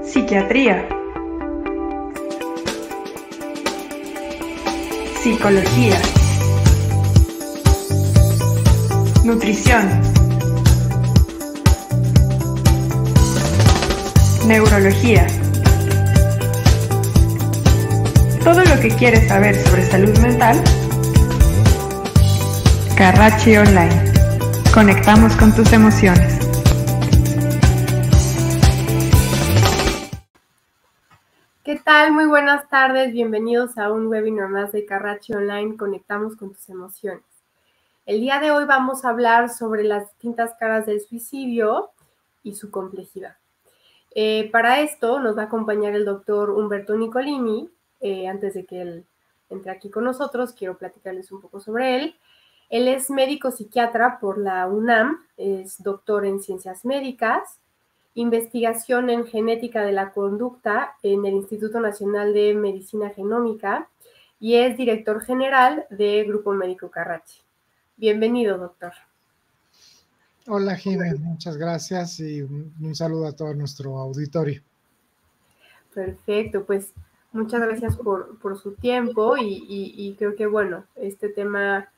Psiquiatría, psicología, nutrición, neurología. Todo lo que quieres saber sobre salud mental. Carracci Online. Conectamos con tus emociones. ¿Qué tal? Muy buenas tardes. Bienvenidos a un webinar más de Carracci Online. Conectamos con tus emociones. El día de hoy vamos a hablar sobre las distintas caras del suicidio y su complejidad. Para esto nos va a acompañar el doctor Humberto Nicolini. Antes de que él entre aquí con nosotros, quiero platicarles un poco sobre él. Él es médico psiquiatra por la UNAM, es doctor en ciencias médicas, investigación en genética de la conducta en el Instituto Nacional de Medicina Genómica y es director general de Grupo Médico Carracci. Bienvenido, doctor. Hola, Jiménez, muchas gracias y un saludo a todo nuestro auditorio. Perfecto, pues muchas gracias por su tiempo y creo que, bueno, este tema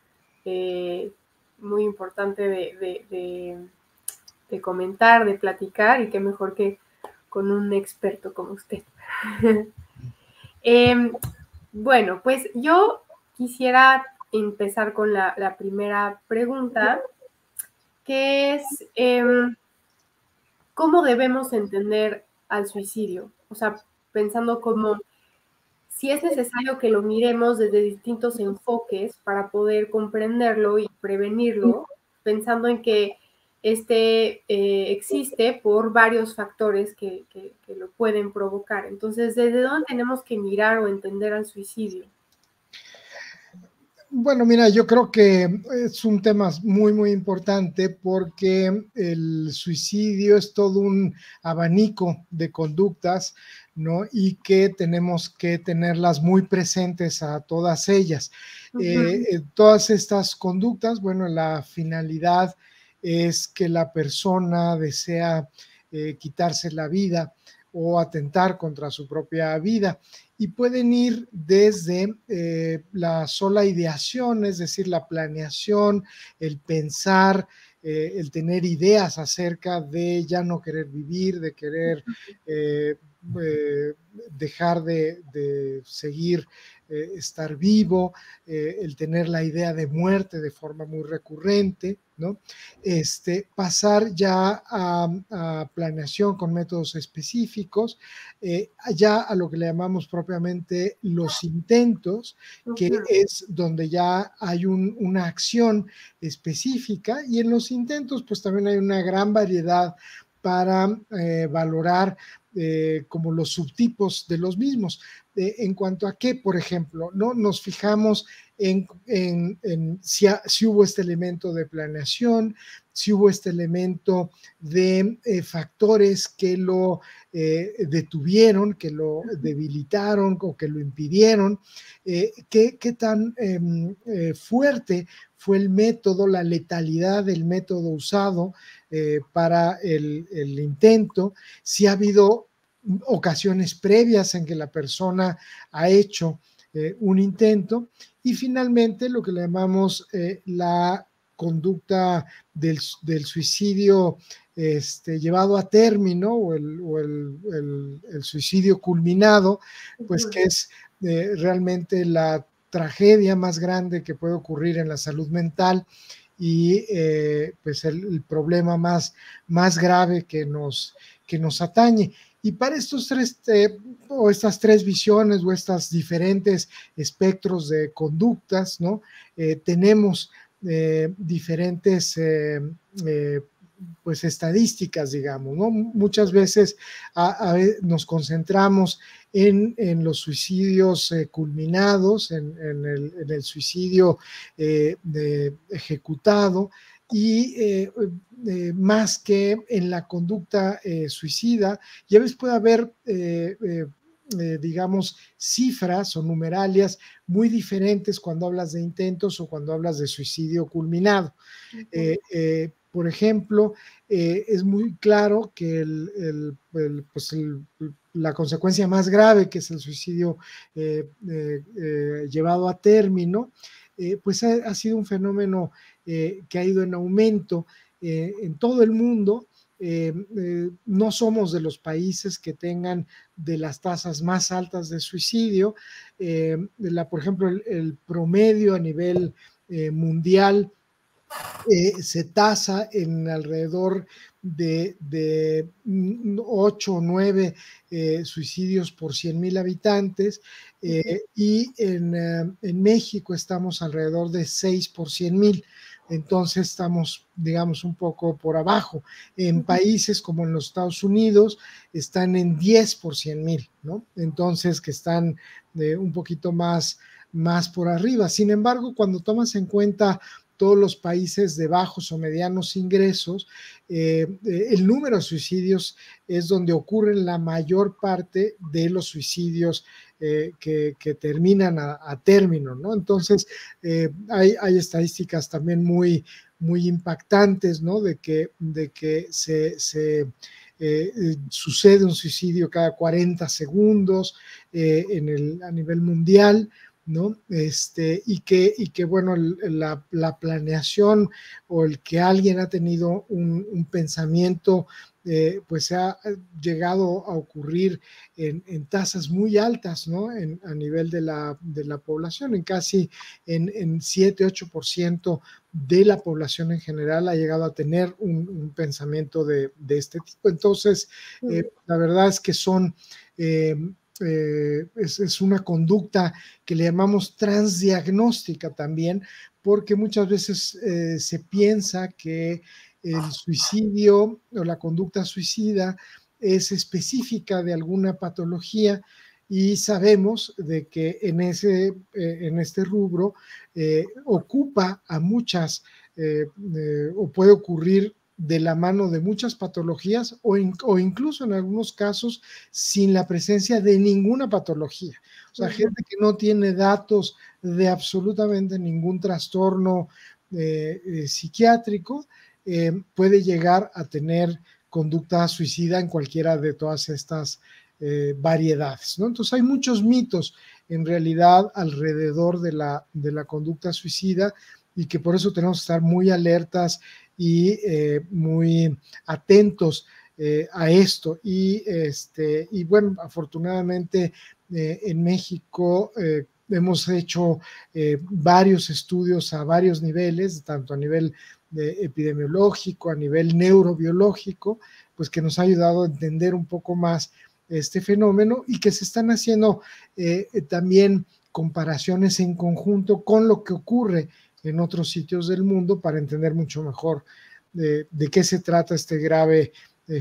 muy importante de comentar, de platicar, y qué mejor que con un experto como usted. Bueno, pues yo quisiera empezar con la primera pregunta, que es ¿cómo debemos entender al suicidio? O sea, pensando como si es necesario que lo miremos desde distintos enfoques para poder comprenderlo y prevenirlo, pensando en que existe por varios factores que lo pueden provocar. Entonces, ¿desde dónde tenemos que mirar o entender al suicidio? Bueno, mira, yo creo que es un tema muy, muy importante porque el suicidio es todo un abanico de conductas, ¿no? Y que tenemos que tenerlas muy presentes a todas ellas. Todas estas conductas, bueno, la finalidad es que la persona desea quitarse la vida o atentar contra su propia vida. Y pueden ir desde la sola ideación, es decir, la planeación, el pensar, el tener ideas acerca de ya no querer vivir, de querer dejar de seguir estar vivo, el tener la idea de muerte de forma muy recurrente, ¿no? Pasar ya a planeación con métodos específicos, ya a lo que le llamamos propiamente los intentos, que es donde ya hay una acción específica, y en los intentos pues también hay una gran variedad para valorar como los subtipos de los mismos. En cuanto a qué, por ejemplo, ¿no? Nos fijamos en si hubo este elemento de planeación, si hubo este elemento de factores que lo detuvieron, que lo debilitaron o que lo impidieron, qué tan fuerte fue el método, la letalidad del método usado para el intento, si ha habido ocasiones previas en que la persona ha hecho un intento, y finalmente lo que le llamamos la conducta del suicidio llevado a término o el suicidio culminado, pues que es realmente la tragedia más grande que puede ocurrir en la salud mental y pues el problema más grave que nos atañe. Y para estos estas tres visiones o estas diferentes espectros de conductas, ¿no? Tenemos diferentes pues estadísticas, digamos, ¿no? Muchas veces nos concentramos en los suicidios culminados, en el suicidio ejecutado, y más que en la conducta suicida, y a veces puede haber digamos, cifras o numeralias muy diferentes cuando hablas de intentos o cuando hablas de suicidio culminado. Por ejemplo, es muy claro que la consecuencia más grave, que es el suicidio llevado a término, pues ha sido un fenómeno que ha ido en aumento en todo el mundo. No somos de los países que tengan de las tasas más altas de suicidio. Por ejemplo, el promedio a nivel mundial se tasa en alrededor de 8 o 9 suicidios por 100,000 habitantes, y en México estamos alrededor de 6 por 100,000. Entonces estamos, digamos, un poco por abajo. En países como en los Estados Unidos están en 10 por 100,000, ¿no? Entonces, que están un poquito más por arriba. Sin embargo, cuando tomas en cuenta todos los países de bajos o medianos ingresos, el número de suicidios es donde ocurren la mayor parte de los suicidios que terminan a término, ¿no? Entonces, hay estadísticas también muy impactantes, ¿no? De que sucede un suicidio cada 40 segundos a nivel mundial, ¿no? Y que bueno, la planeación o el que alguien ha tenido un pensamiento, pues ha llegado a ocurrir en tasas muy altas, ¿no? A nivel de la población, en 7-8% de la población en general ha llegado a tener un pensamiento de este tipo. Entonces, la verdad es que son... es una conducta que le llamamos transdiagnóstica también, porque muchas veces se piensa que el suicidio o la conducta suicida es específica de alguna patología, y sabemos de que en este rubro ocupa a muchas, o puede ocurrir de la mano de muchas patologías, o incluso en algunos casos sin la presencia de ninguna patología. O sea, gente que no tiene datos de absolutamente ningún trastorno psiquiátrico puede llegar a tener conducta suicida en cualquiera de todas estas variedades, ¿no? Entonces hay muchos mitos en realidad alrededor de la conducta suicida, y que por eso tenemos que estar muy alertas y muy atentos a esto. Y bueno, afortunadamente en México hemos hecho varios estudios a varios niveles, tanto a nivel epidemiológico, a nivel neurobiológico, pues que nos ha ayudado a entender un poco más este fenómeno, y que se están haciendo también comparaciones en conjunto con lo que ocurre en otros sitios del mundo para entender mucho mejor de qué se trata este grave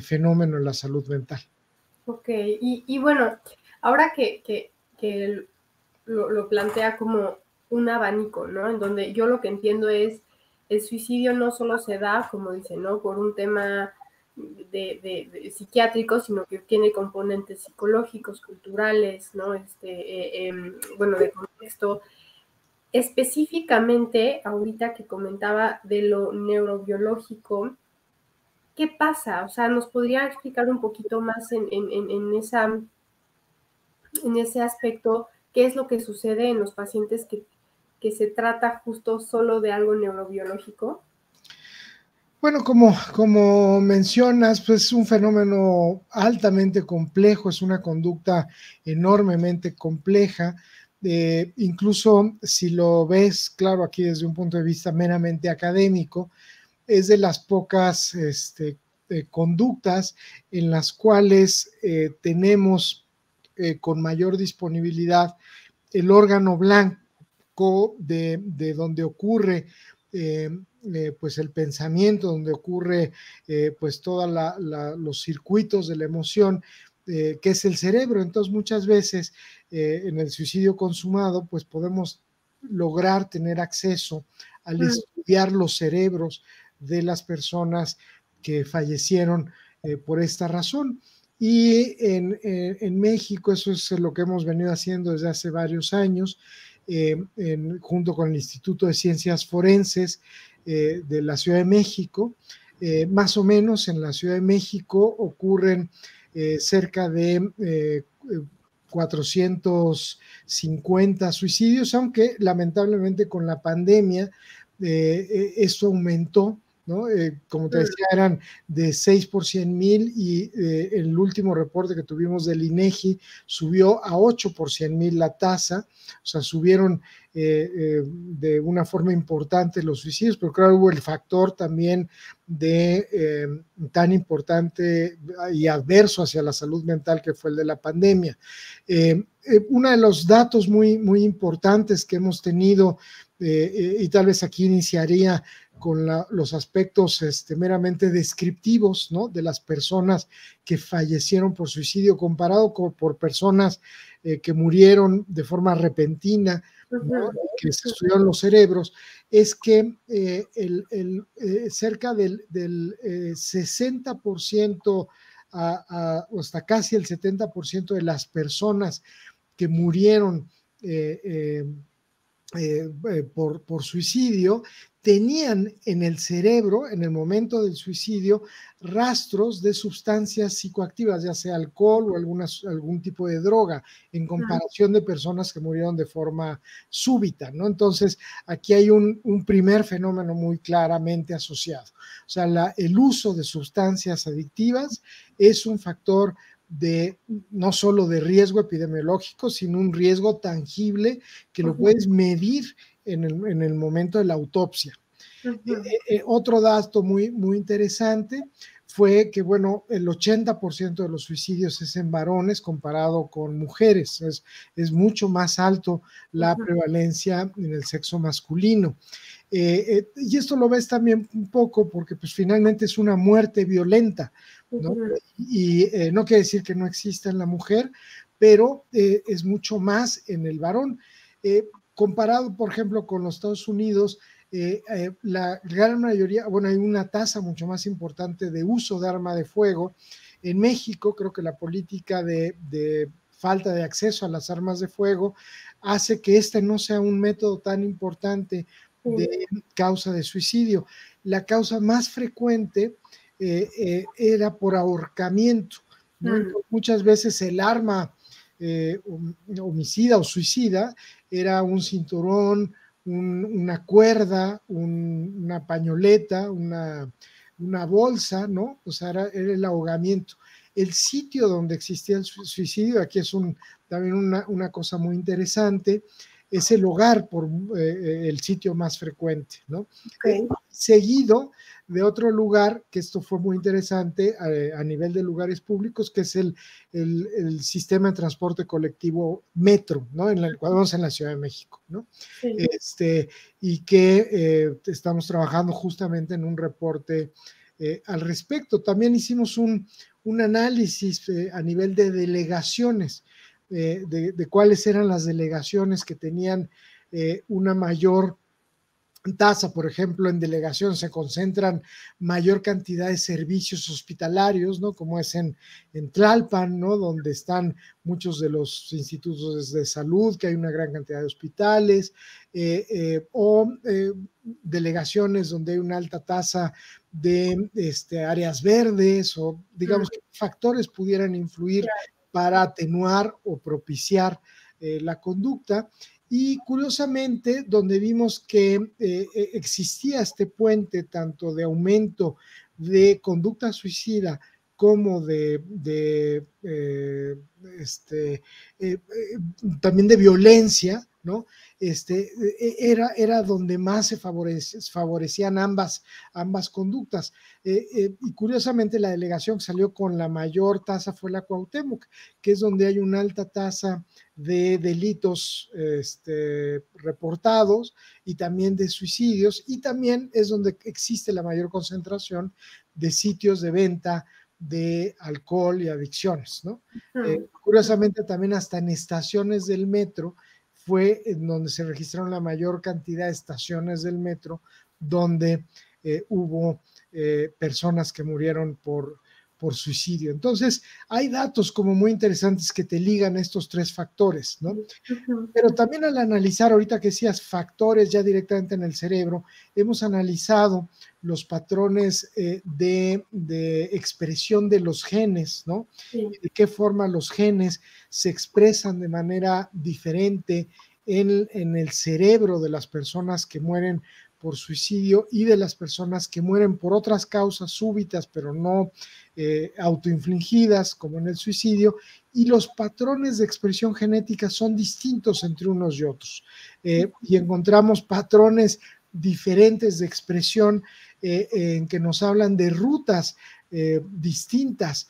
fenómeno en la salud mental. Ok, y bueno, ahora que lo plantea como un abanico, ¿no? En donde yo lo que entiendo es, el suicidio no solo se da, como dice, ¿no? Por un tema de psiquiátrico, sino que tiene componentes psicológicos, culturales, ¿no? Bueno, de contexto. Específicamente, ahorita que comentaba de lo neurobiológico, ¿qué pasa? O sea, ¿nos podría explicar un poquito más en ese aspecto, qué es lo que sucede en los pacientes que se trata justo solo de algo neurobiológico? Bueno, como mencionas, pues es un fenómeno altamente complejo, es una conducta enormemente compleja. Incluso si lo ves, claro, aquí desde un punto de vista meramente académico, es de las pocas conductas en las cuales tenemos con mayor disponibilidad el órgano blanco de donde ocurre pues el pensamiento, donde ocurre pues todos los circuitos de la emoción, que es el cerebro. Entonces muchas veces en el suicidio consumado pues podemos lograr tener acceso al estudiar los cerebros de las personas que fallecieron por esta razón. Y en México eso es lo que hemos venido haciendo desde hace varios años, junto con el Instituto de Ciencias Forenses, de la Ciudad de México. Más o menos en la Ciudad de México ocurren cerca de 450 suicidios, aunque lamentablemente con la pandemia esto aumentó, ¿no? Como te decía, eran de 6 por 100,000 y el último reporte que tuvimos del INEGI subió a 8 por 100,000 la tasa, o sea, subieron de una forma importante los suicidios, pero claro, hubo el factor también de tan importante y adverso hacia la salud mental que fue el de la pandemia. Uno de los datos muy, muy importantes que hemos tenido, y tal vez aquí iniciaría con los aspectos meramente descriptivos, ¿no? De las personas que fallecieron por suicidio comparado por personas que murieron de forma repentina, ¿no? Que se estudiaron los cerebros, es que cerca del 60% hasta casi el 70% de las personas que murieron por suicidio tenían en el cerebro, en el momento del suicidio, rastros de sustancias psicoactivas, ya sea alcohol o algún tipo de droga, en comparación de personas que murieron de forma súbita, ¿no? Entonces, aquí hay un primer fenómeno muy claramente asociado. O sea, el uso de sustancias adictivas es un factor no solo de riesgo epidemiológico, sino un riesgo tangible que lo puedes medir en el momento de la autopsia. Otro dato muy, muy interesante fue que, bueno, el 80% de los suicidios es en varones comparado con mujeres, es mucho más alto la prevalencia en el sexo masculino. Y esto lo ves también un poco porque pues finalmente es una muerte violenta, ¿no? Y no quiere decir que no exista en la mujer, pero es mucho más en el varón. Comparado, por ejemplo, con los Estados Unidos, la gran mayoría, bueno, hay una tasa mucho más importante de uso de arma de fuego. En México, creo que la política de falta de acceso a las armas de fuego hace que este no sea un método tan importante de causa de suicidio. La causa más frecuente era por ahorcamiento, ¿no? Muchas veces el arma homicida o suicida era un cinturón, una cuerda, una pañoleta, una bolsa, ¿no? O sea, era el ahogamiento. El sitio donde existía el suicidio, aquí es también una cosa muy interesante, es el hogar por el sitio más frecuente, ¿no? Okay. Seguido de otro lugar, que esto fue muy interesante a nivel de lugares públicos, que es el sistema de transporte colectivo metro, ¿no? Cuando vamos en la Ciudad de México, ¿no? Sí. Y que estamos trabajando justamente en un reporte al respecto. También hicimos un análisis a nivel de delegaciones, de cuáles eran las delegaciones que tenían una mayor tasa. Por ejemplo, en delegación se concentran mayor cantidad de servicios hospitalarios, ¿no? Como es en Tlalpan, ¿no? Donde están muchos de los institutos de salud, que hay una gran cantidad de hospitales, o delegaciones donde hay una alta tasa de áreas verdes, o digamos que factores pudieran influir para atenuar o propiciar la conducta. Y curiosamente, donde vimos que existía este puente tanto de aumento de conducta suicida como también de violencia, ¿no? Era donde más se favorecían ambas conductas. Y curiosamente la delegación que salió con la mayor tasa fue la Cuauhtémoc, que es donde hay una alta tasa de delitos reportados y también de suicidios, y también es donde existe la mayor concentración de sitios de venta de alcohol y adicciones, ¿no? Curiosamente también hasta en estaciones del metro fue en donde se registraron la mayor cantidad de estaciones del metro donde hubo personas que murieron por por suicidio. Entonces, hay datos como muy interesantes que te ligan estos tres factores, ¿no? Pero también al analizar, ahorita que decías factores ya directamente en el cerebro, hemos analizado los patrones de expresión de los genes, ¿no? Sí. De qué forma los genes se expresan de manera diferente en el cerebro de las personas que mueren por suicidio y de las personas que mueren por otras causas súbitas, pero no autoinfligidas, como en el suicidio, y los patrones de expresión genética son distintos entre unos y otros. Y encontramos patrones diferentes de expresión en que nos hablan de rutas distintas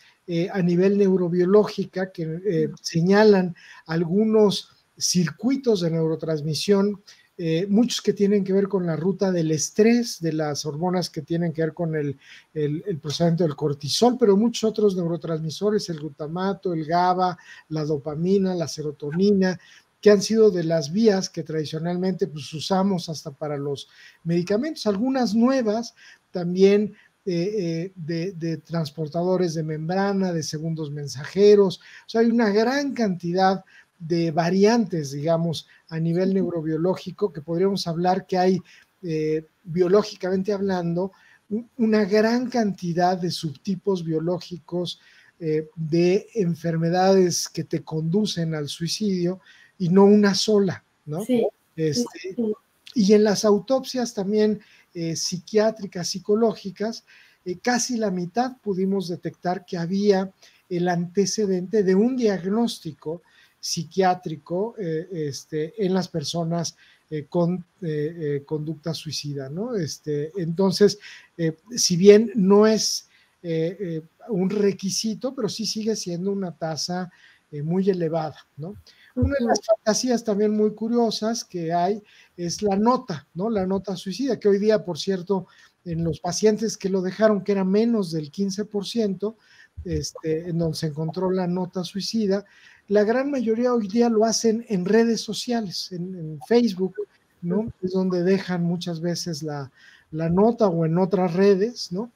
a nivel neurobiológica que señalan algunos circuitos de neurotransmisión, muchos que tienen que ver con la ruta del estrés, de las hormonas que tienen que ver con el procesamiento del cortisol, pero muchos otros neurotransmisores, el glutamato, el GABA, la dopamina, la serotonina, que han sido de las vías que tradicionalmente pues, usamos hasta para los medicamentos, algunas nuevas también de transportadores de membrana, de segundos mensajeros, o sea, hay una gran cantidad de variantes, digamos, a nivel neurobiológico, que podríamos hablar que hay, biológicamente hablando, una gran cantidad de subtipos biológicos de enfermedades que te conducen al suicidio y no una sola, ¿no? Sí, Sí. sí. Y en las autopsias también psiquiátricas, psicológicas, casi la mitad pudimos detectar que había el antecedente de un diagnóstico psiquiátrico en las personas con conducta suicida, ¿no? Entonces, si bien no es un requisito, pero sí sigue siendo una tasa muy elevada, ¿no? Una de las fantasías también muy curiosas que hay es la nota, ¿no? La nota suicida, que hoy día, por cierto, en los pacientes que lo dejaron, que era menos del 15%, en donde se encontró la nota suicida, la gran mayoría hoy día lo hacen en redes sociales, en Facebook, ¿no? Es donde dejan muchas veces la nota o en otras redes, ¿no?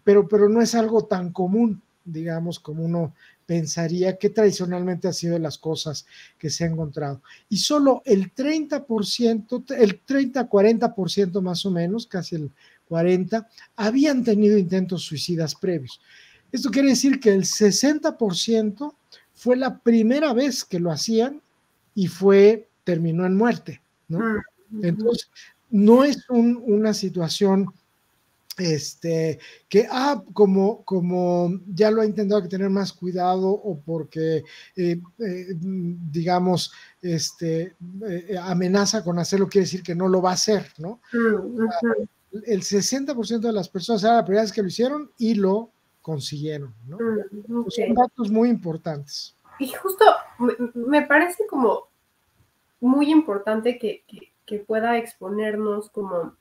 Pero no es algo tan común, digamos, como uno pensaría que tradicionalmente ha sido de las cosas que se ha encontrado. Y solo el 30%, el 30-40% más o menos, casi el 40%, habían tenido intentos suicidas previos. Esto quiere decir que el 60% fue la primera vez que lo hacían y terminó en muerte, ¿no? Entonces, no es una situación que como ya lo ha intentado que tener más cuidado o porque digamos amenaza con hacerlo, quiere decir que no lo va a hacer, ¿no? El 60% de las personas era la primera vez que lo hicieron y lo consiguieron, ¿no? Okay. Son datos muy importantes. Y justo me parece como muy importante que pueda exponernos como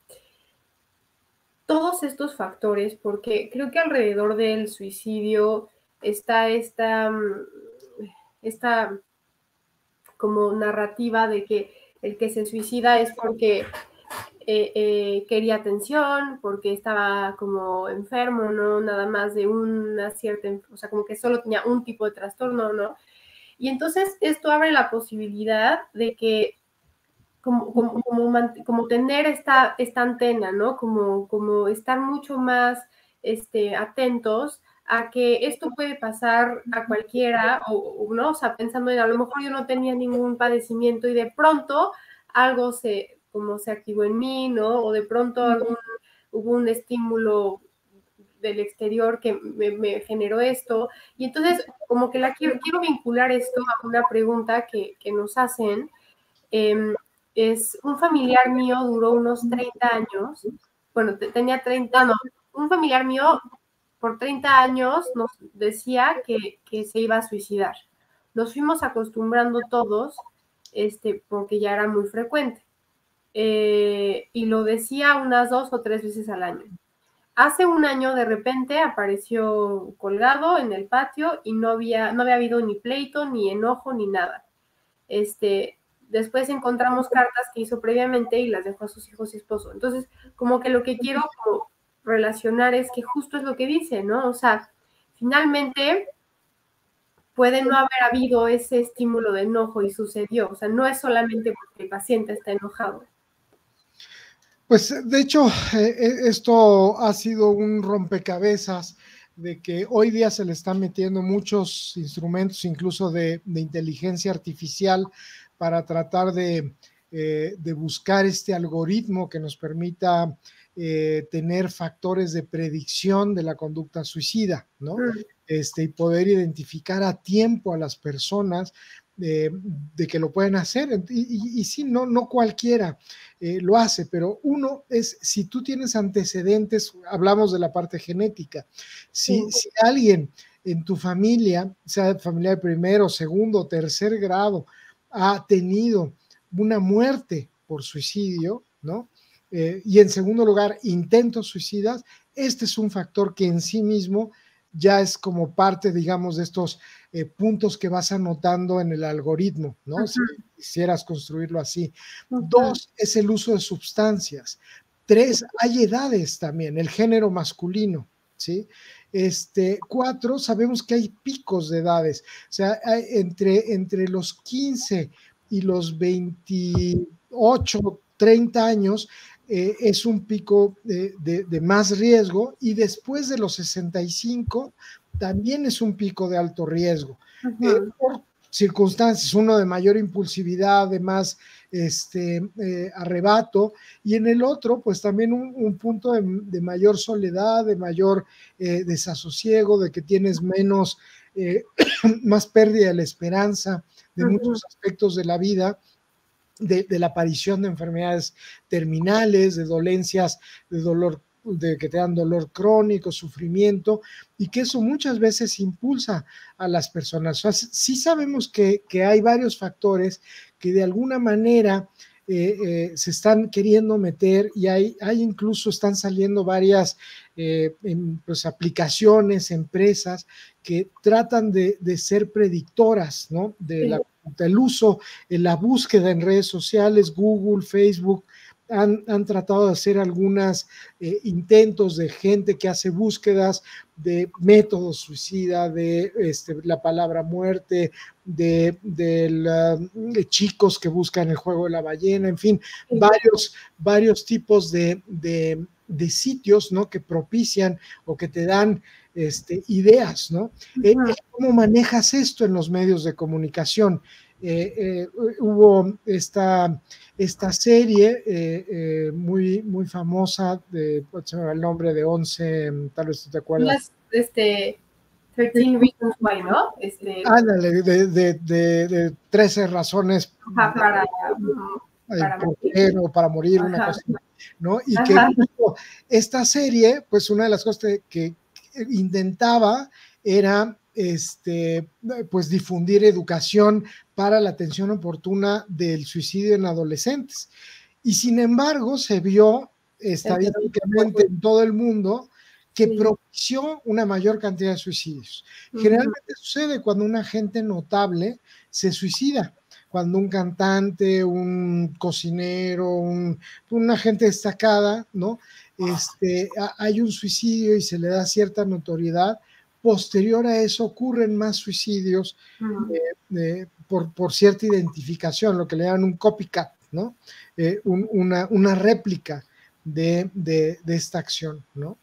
todos estos factores, porque creo que alrededor del suicidio está esta como narrativa de que el que se suicida es porque quería atención, porque estaba como enfermo, ¿no? Nada más de una cierta, o sea, como que solo tenía un tipo de trastorno, ¿no? Y entonces esto abre la posibilidad de que como tener esta antena, ¿no? Como estar mucho más atentos a que esto puede pasar a cualquiera, ¿no? O sea, pensando en a lo mejor yo no tenía ningún padecimiento y de pronto algo se activó en mí, ¿no? O de pronto hubo un estímulo del exterior que me generó esto. Y entonces, como que quiero vincular esto a una pregunta que nos hacen. Es un familiar mío, duró unos 30 años, bueno, tenía 30, no, un familiar mío por 30 años nos decía que se iba a suicidar. Nos fuimos acostumbrando todos, porque ya era muy frecuente. Y lo decía unas 2 o 3 veces al año. Hace un año de repente apareció colgado en el patio y no había habido ni pleito, ni enojo, ni nada. Después encontramos cartas que hizo previamente y las dejó a sus hijos y esposo. Entonces, como que lo que quiero como relacionar es que justo es lo que dice, ¿no? O sea, finalmente puede no haber habido ese estímulo de enojo y sucedió. O sea, no es solamente porque el paciente está enojado. Pues de hecho, esto ha sido un rompecabezas de que hoy día se le están metiendo muchos instrumentos, incluso de inteligencia artificial, para tratar de buscar este algoritmo que nos permita tener factores de predicción de la conducta suicida, ¿no? Y poder identificar a tiempo a las personas de que lo pueden hacer. Y sí, no cualquiera lo hace, pero uno es, si tú tienes antecedentes, hablamos de la parte genética, si alguien en tu familia, sea familia de primero, segundo, tercer grado, ha tenido una muerte por suicidio, ¿no? Y en segundo lugar, intentos suicidas, este es un factor que en sí mismo ya es como parte, digamos, de estos puntos que vas anotando en el algoritmo, ¿no? Uh-huh. Si quisieras construirlo así. Uh-huh. 2, es el uso de sustancias. 3, hay edades también, el género masculino, ¿sí? 4, sabemos que hay picos de edades, o sea, hay entre los 15 y los 28, 30 años, es un pico de más riesgo, y después de los 65 también es un pico de alto riesgo. Uh-huh. Por circunstancias, uno de mayor impulsividad, de más arrebato, y en el otro pues también un punto de mayor soledad, de mayor desasosiego, de que tienes menos, más pérdida de la esperanza de uh-huh. muchos aspectos de la vida, de la aparición de enfermedades terminales, de dolencias, de dolor, de que te dan dolor crónico, sufrimiento, y que eso muchas veces impulsa a las personas. O sea, sí sabemos que hay varios factores que de alguna manera se están queriendo meter, y hay incluso están saliendo varias pues, aplicaciones, empresas que tratan de ser predictoras, ¿no? Del uso, en la búsqueda en redes sociales. Google, Facebook han tratado de hacer algunos intentos de gente que hace búsquedas de métodos suicida, de la palabra muerte, de chicos que buscan el juego de la ballena, en fin, varios tipos de sitios, ¿no? Que propician o que te dan ideas, ¿no? ¿Cómo manejas esto en los medios de comunicación? Hubo esta serie muy, muy famosa, se me va el nombre, de 11, tal vez tú te acuerdas. 13 Reasons Why, ¿no? Ándale, de 13 razones para morir, una cosa, ¿no? Y que esta serie, pues una de las cosas que intentaba era pues difundir educación para la atención oportuna del suicidio en adolescentes. Y sin embargo, se vio estadísticamente en todo el mundo que propició una mayor cantidad de suicidios. Generalmente sucede cuando una gente notable se suicida, cuando un cantante, un cocinero, una gente destacada, ¿no? Hay un suicidio y se le da cierta notoriedad. Posterior a eso ocurren más suicidios por cierta identificación, lo que le llaman un copycat, ¿no? Una réplica de esta acción, ¿no?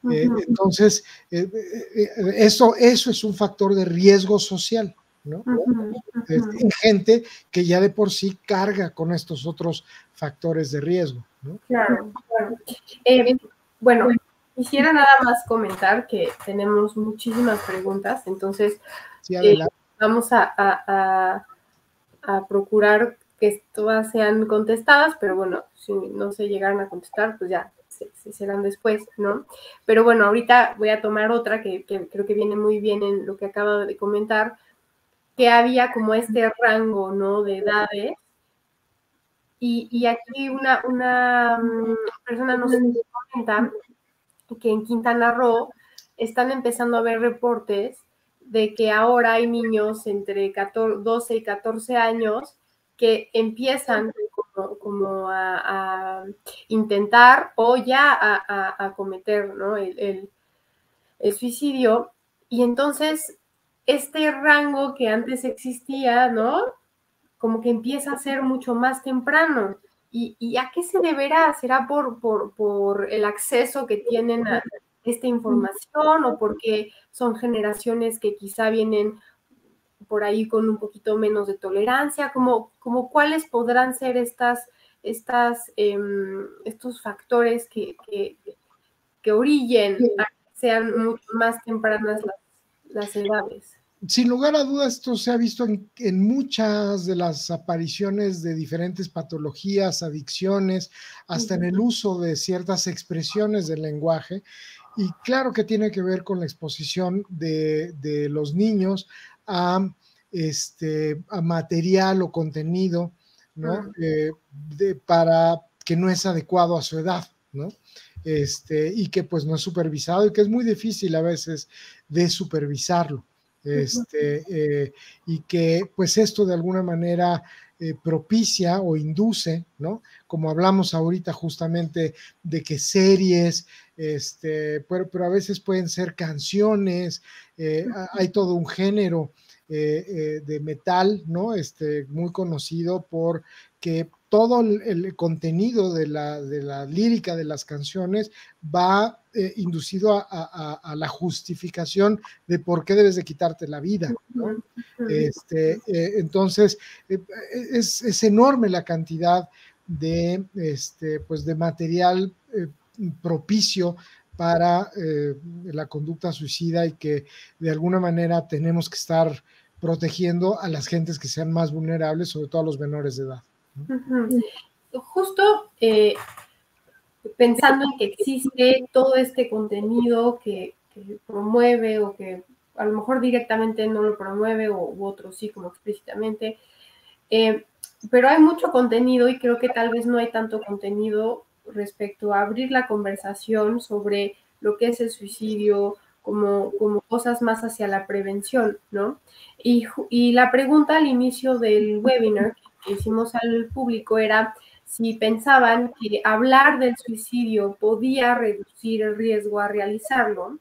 Entonces, eso es un factor de riesgo social, ¿no? En gente que ya de por sí carga con estos otros factores de riesgo, ¿no? Claro. Bueno, quisiera nada más comentar que tenemos muchísimas preguntas, entonces sí, vamos a procurar que todas sean contestadas, pero bueno, si no se llegaran a contestar, pues ya se serán después, ¿no? Pero bueno, ahorita voy a tomar otra que creo que viene muy bien en lo que acaba de comentar, que había como este rango, ¿no? De edades. Y aquí una persona nos comenta que en Quintana Roo están empezando a ver reportes de que ahora hay niños entre 12 y 14 años que empiezan como como a intentar o ya a cometer, ¿no? el suicidio. Y entonces este rango que antes existía, ¿no? Como que empieza a ser mucho más temprano. ¿Y a qué se deberá? ¿Será por el acceso que tienen a esta información o porque son generaciones que quizá vienen por ahí con un poquito menos de tolerancia? Como cuáles podrán ser estos factores que orillen a que sean mucho más tempranas las edades? Sin lugar a dudas, esto se ha visto en muchas de las apariciones de diferentes patologías, adicciones, hasta en el uso de ciertas expresiones del lenguaje. Y claro que tiene que ver con la exposición de los niños a, a material o contenido, ¿no? Para que no es adecuado a su edad, ¿no? Y que pues no es supervisado y que es muy difícil a veces de supervisarlo. Y que pues esto de alguna manera propicia o induce, ¿no? Como hablamos ahorita justamente de que series, pero a veces pueden ser canciones, hay todo un género de metal, ¿no? Muy conocido por que todo el contenido de la lírica de las canciones va inducido a la justificación de por qué debes de quitarte la vida, ¿no? Entonces, es enorme la cantidad de, pues de material propicio para la conducta suicida y que de alguna manera tenemos que estar protegiendo a las gentes que sean más vulnerables, sobre todo a los menores de edad. Justo pensando en que existe todo este contenido que promueve o que a lo mejor directamente no lo promueve u otros sí como explícitamente, pero hay mucho contenido y creo que tal vez no hay tanto contenido respecto a abrir la conversación sobre lo que es el suicidio, como cosas más hacia la prevención, ¿no? Y la pregunta al inicio del webinar que hicimos al público era si pensaban que hablar del suicidio podía reducir el riesgo a realizarlo,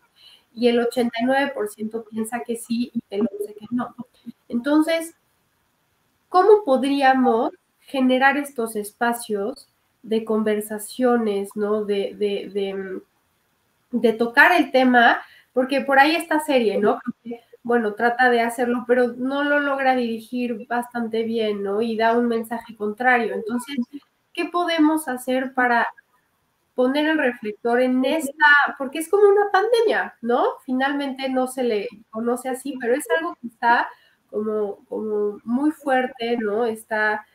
y el 89% piensa que sí y el 11% que no. Entonces, ¿cómo podríamos generar estos espacios de conversaciones, ¿no? De tocar el tema, porque por ahí esta serie, ¿no? Bueno, trata de hacerlo, pero no lo logra dirigir bastante bien, ¿no? Y da un mensaje contrario. Entonces, ¿qué podemos hacer para poner el reflector en esta? Porque es como una pandemia, ¿no? Finalmente no se le conoce así, pero es algo que está como muy fuerte, ¿no? Está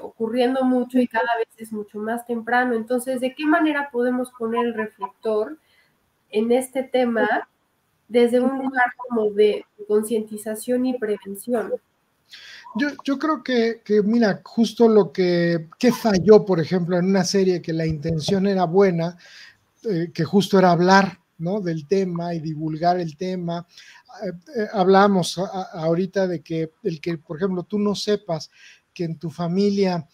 ocurriendo mucho y cada vez es mucho más temprano. Entonces, ¿de qué manera podemos poner el reflector en este tema desde un lugar como de concientización y prevención? Yo creo que, mira, justo lo que falló, por ejemplo, en una serie que la intención era buena, que justo era hablar, ¿no? Del tema y divulgar el tema. Hablamos ahorita de que por ejemplo, tú no sepas que en tu familia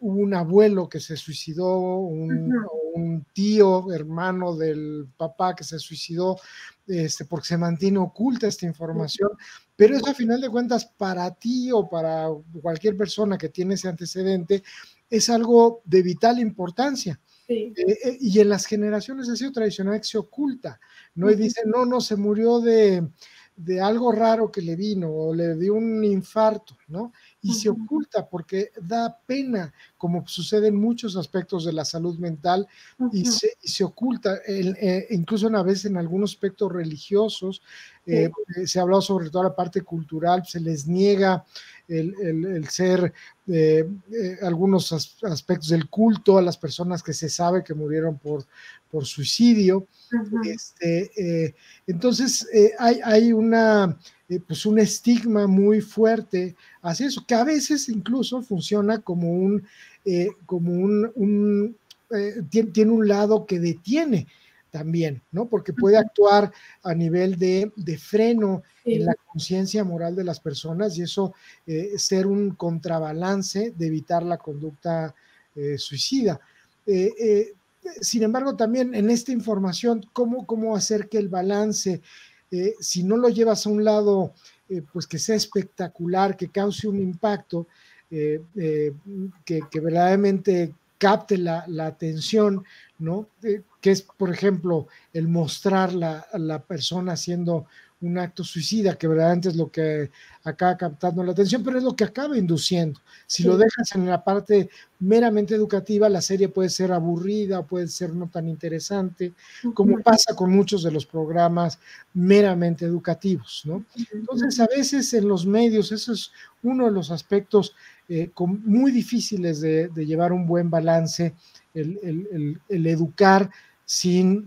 hubo un abuelo que se suicidó, un tío, hermano del papá que se suicidó, porque se mantiene oculta esta información, pero eso a final de cuentas para ti o para cualquier persona que tiene ese antecedente es algo de vital importancia. Sí. Y en las generaciones ha sido tradicional que se oculta, ¿no? Y dicen, no, se murió de algo raro que le vino o le dio un infarto, ¿no? Y se oculta porque da pena, como sucede en muchos aspectos de la salud mental, y se oculta, incluso una vez en algunos aspectos religiosos, se ha hablado sobre toda la parte cultural, se les niega el ser algunos aspectos del culto a las personas que se sabe que murieron por suicidio. Entonces hay pues un estigma muy fuerte hacia eso, que a veces incluso funciona como tiene un lado que detiene, también, ¿no? Porque puede actuar a nivel de freno en la conciencia moral de las personas y eso ser un contrabalance de evitar la conducta suicida. Sin embargo, también en esta información, ¿cómo hacer que el balance, si no lo llevas a un lado, pues que sea espectacular, que cause un impacto, que verdaderamente capte la atención, ¿no? Que es, por ejemplo, el mostrar la persona haciendo un acto suicida, que verdaderamente es lo que acaba captando la atención, pero es lo que acaba induciendo. Si lo dejas en la parte meramente educativa, la serie puede ser aburrida, puede ser no tan interesante, como pasa con muchos de los programas meramente educativos, ¿no? Entonces, a veces en los medios, eso es uno de los aspectos muy difíciles de llevar un buen balance, el educar sin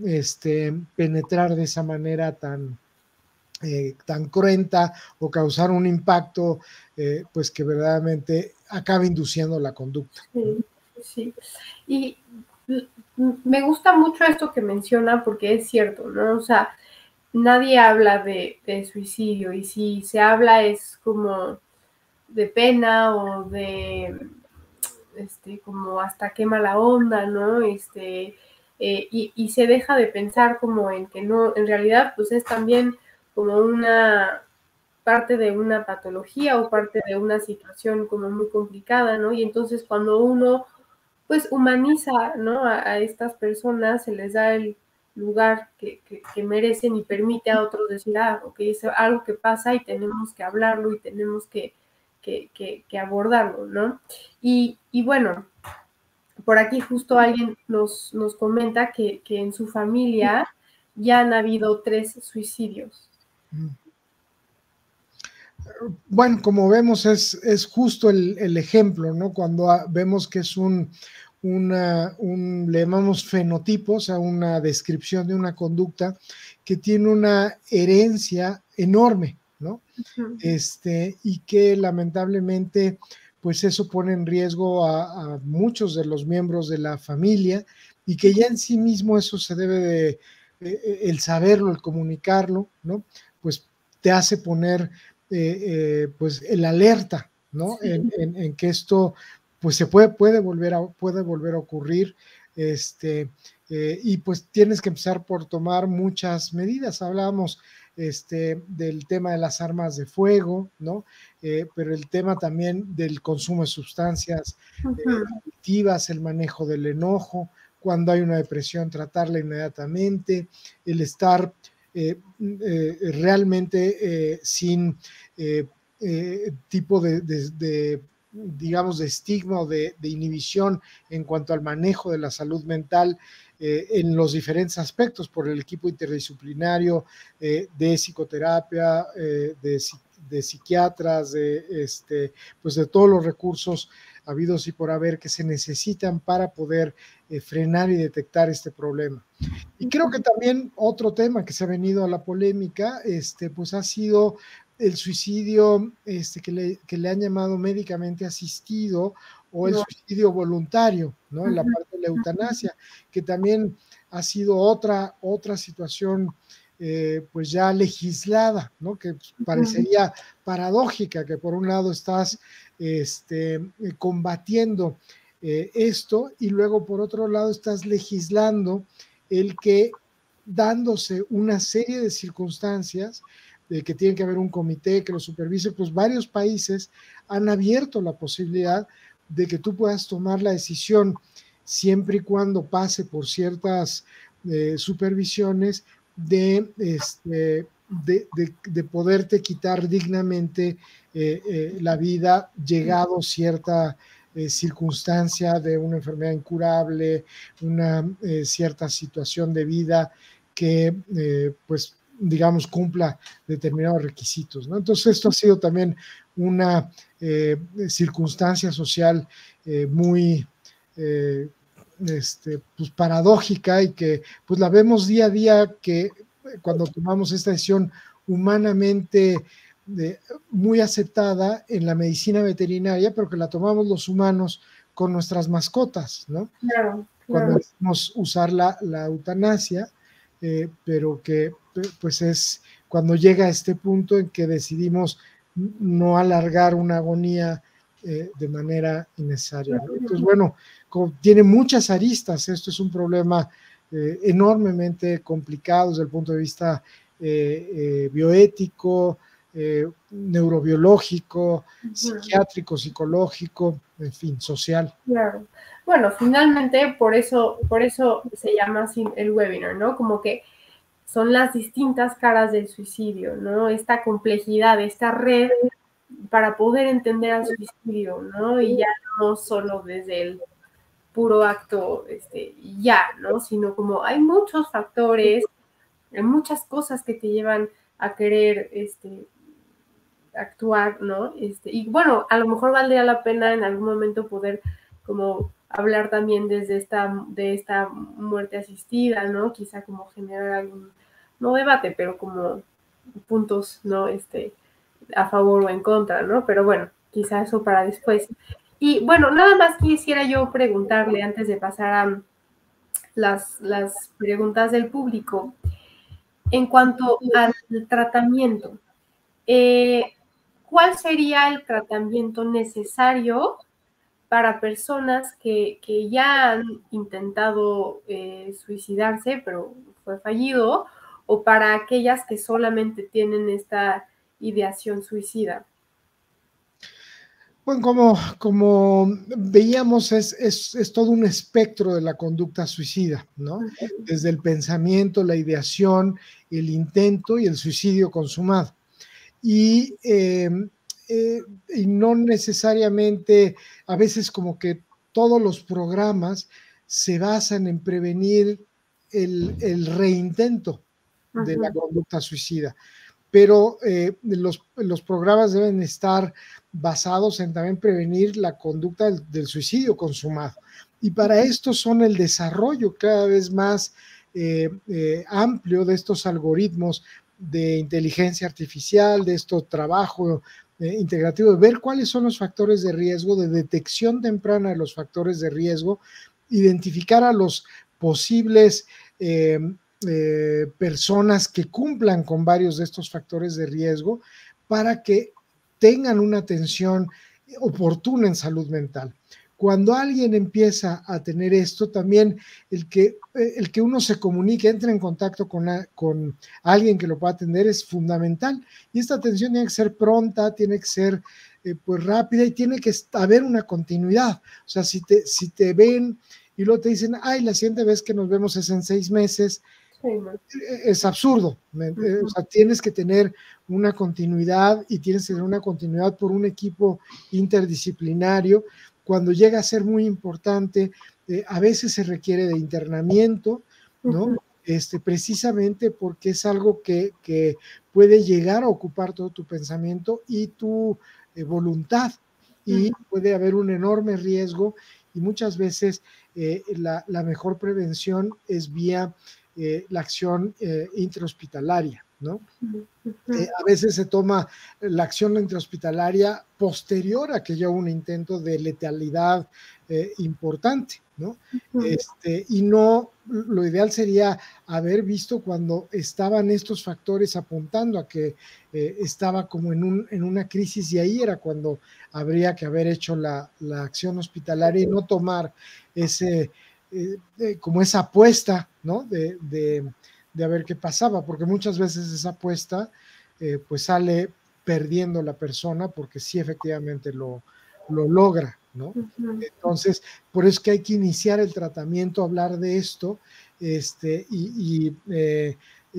penetrar de esa manera tan cruenta o causar un impacto pues que verdaderamente acabe induciendo la conducta. Sí, sí. Y me gusta mucho esto que menciona porque es cierto, ¿no? O sea, nadie habla de suicidio y si se habla es como de pena o de como hasta qué mala onda, ¿no? Y se deja de pensar como en que no, en realidad pues es también como una parte de una patología o parte de una situación como muy complicada, ¿no? Y entonces cuando uno pues humaniza, ¿no? A estas personas, se les da el lugar que merecen y permite a otros decir, ok, es algo que pasa y tenemos que hablarlo y tenemos que abordarlo, ¿no? Y bueno, por aquí justo alguien nos comenta que en su familia ya han habido 3 suicidios. Bueno, como vemos, es justo el ejemplo, ¿no? Cuando vemos que es le llamamos fenotipo, o sea, una descripción de una conducta que tiene una herencia enorme, ¿no? Y que lamentablemente, pues eso pone en riesgo a muchos de los miembros de la familia y que ya en sí mismo eso se debe de, el saberlo, el comunicarlo, ¿no? Pues te hace poner pues el alerta, ¿no? Sí. En que esto pues se puede volver a ocurrir, y pues tienes que empezar por tomar muchas medidas. Hablábamos del tema de las armas de fuego, ¿no? Pero el tema también del consumo de sustancias adictivas, el manejo del enojo, cuando hay una depresión, tratarla inmediatamente, el estar realmente sin tipo de digamos, de estigma o de inhibición en cuanto al manejo de la salud mental en los diferentes aspectos, por el equipo interdisciplinario de psicoterapia, de psiquiatras, pues de todos los recursos habidos y por haber que se necesitan para poder frenar y detectar este problema. Y creo que también otro tema que se ha venido a la polémica, pues ha sido el suicidio que le han llamado médicamente asistido o el suicidio voluntario, ¿no? En la parte de la eutanasia, que también ha sido otra situación pues ya legislada, ¿no? Que parecería paradójica, que por un lado estás combatiendo esto y luego por otro lado estás legislando el que dándose una serie de circunstancias de que tiene que haber un comité que lo supervise, pues varios países han abierto la posibilidad de que tú puedas tomar la decisión siempre y cuando pase por ciertas supervisiones de poderte quitar dignamente la vida llegado cierta circunstancia de una enfermedad incurable, una cierta situación de vida que pues digamos cumpla determinados requisitos, ¿no? Entonces esto ha sido también una circunstancia social muy pues paradójica y que pues la vemos día a día, que cuando tomamos esta decisión humanamente muy aceptada en la medicina veterinaria, pero que la tomamos los humanos con nuestras mascotas, ¿no? Claro. Cuando decimos usar la eutanasia, pero que pues es cuando llega a este punto en que decidimos no alargar una agonía de manera innecesaria, ¿no? Entonces, bueno, tiene muchas aristas, esto es un problema enormemente complicado desde el punto de vista bioético, neurobiológico, psiquiátrico, psicológico, en fin, social. Claro. Bueno, finalmente por eso se llama así el webinar, ¿no? Como que son las distintas caras del suicidio, ¿no? Esta complejidad, esta red para poder entender al suicidio, ¿no? Y ya no solo desde el puro acto, ya, ¿no? Sino como hay muchos factores, hay muchas cosas que te llevan a querer, actuar, ¿no? Y bueno, a lo mejor valdría la pena en algún momento poder como hablar también desde de esta muerte asistida, ¿no? Quizá como generar algún, no debate, pero como puntos, ¿no? A favor o en contra, ¿no? Pero bueno, quizá eso para después. Y bueno, nada más quisiera yo preguntarle antes de pasar a las preguntas del público. En cuanto al tratamiento, ¿cuál sería el tratamiento necesario para personas que ya han intentado suicidarse, pero fue fallido, o para aquellas que solamente tienen esta ideación suicida? Bueno, como veíamos, es todo un espectro de la conducta suicida, ¿no? Desde el pensamiento, la ideación, el intento y el suicidio consumado. Y no necesariamente, a veces como que todos los programas se basan en prevenir el reintento de la conducta suicida, pero los programas deben estar basados en también prevenir la conducta del suicidio consumado. Y para esto son el desarrollo cada vez más amplio de estos algoritmos de inteligencia artificial, de estos trabajos integrativo, de ver cuáles son los factores de riesgo, de detección temprana de los factores de riesgo, identificar a los posibles personas que cumplan con varios de estos factores de riesgo para que tengan una atención oportuna en salud mental. Cuando alguien empieza a tener esto, también el que uno se comunique, entre en contacto con alguien que lo pueda atender es fundamental. Y esta atención tiene que ser pronta, tiene que ser pues rápida y tiene que haber una continuidad. O sea, si te ven y luego te dicen, ay, la siguiente vez que nos vemos es en 6 meses, sí, es absurdo. O sea, tienes que tener una continuidad y tienes que tener una continuidad por un equipo interdisciplinario. Cuando llega a ser muy importante, a veces se requiere de internamiento, ¿no? Precisamente porque es algo que puede llegar a ocupar todo tu pensamiento y tu voluntad, y puede haber un enorme riesgo, y muchas veces la mejor prevención es vía la acción intrahospitalaria, ¿no? A veces se toma la acción intrahospitalaria posterior a que haya un intento de letalidad importante, ¿no? Y no, lo ideal sería haber visto cuando estaban estos factores apuntando a que estaba como en una crisis, y ahí era cuando habría que haber hecho la acción hospitalaria y no tomar como esa apuesta, ¿no? De a ver qué pasaba, porque muchas veces esa apuesta pues sale perdiendo la persona, porque sí efectivamente lo logra, ¿no? Entonces, por eso es que hay que iniciar el tratamiento, hablar de esto, y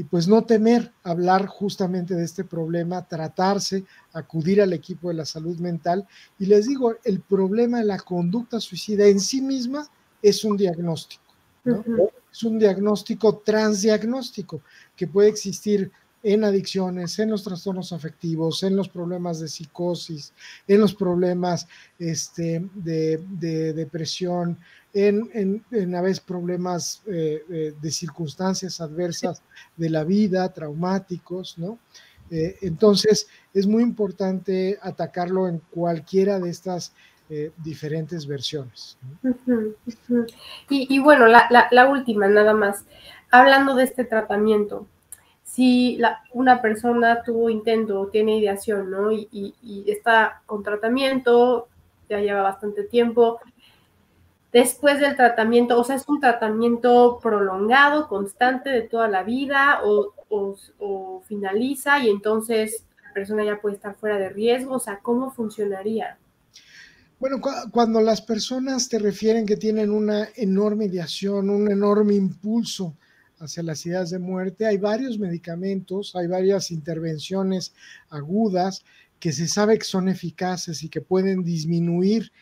pues no temer hablar justamente de este problema, tratarse, acudir al equipo de la salud mental. Y les digo, el problema de la conducta suicida en sí misma es un diagnóstico, ¿no? Es un diagnóstico transdiagnóstico que puede existir en adicciones, en los trastornos afectivos, en los problemas de psicosis, en los problemas de depresión, en a veces problemas de circunstancias adversas de la vida, traumáticos, ¿no? Entonces, es muy importante atacarlo en cualquiera de estas diferentes versiones, ¿no? Y bueno, la última, nada más. hablando de este tratamiento, si una persona tuvo intento o tiene ideación, ¿no? Y está con tratamiento, ya lleva bastante tiempo, después del tratamiento, o sea, ¿es un tratamiento prolongado, constante de toda la vida o finaliza y entonces la persona ya puede estar fuera de riesgo? O sea, ¿cómo funcionaría? Bueno, cuando las personas te refieren que tienen una enorme ideación, un enorme impulso hacia las ideas de muerte, hay varios medicamentos, hay varias intervenciones agudas que se sabe que son eficaces y que pueden disminuir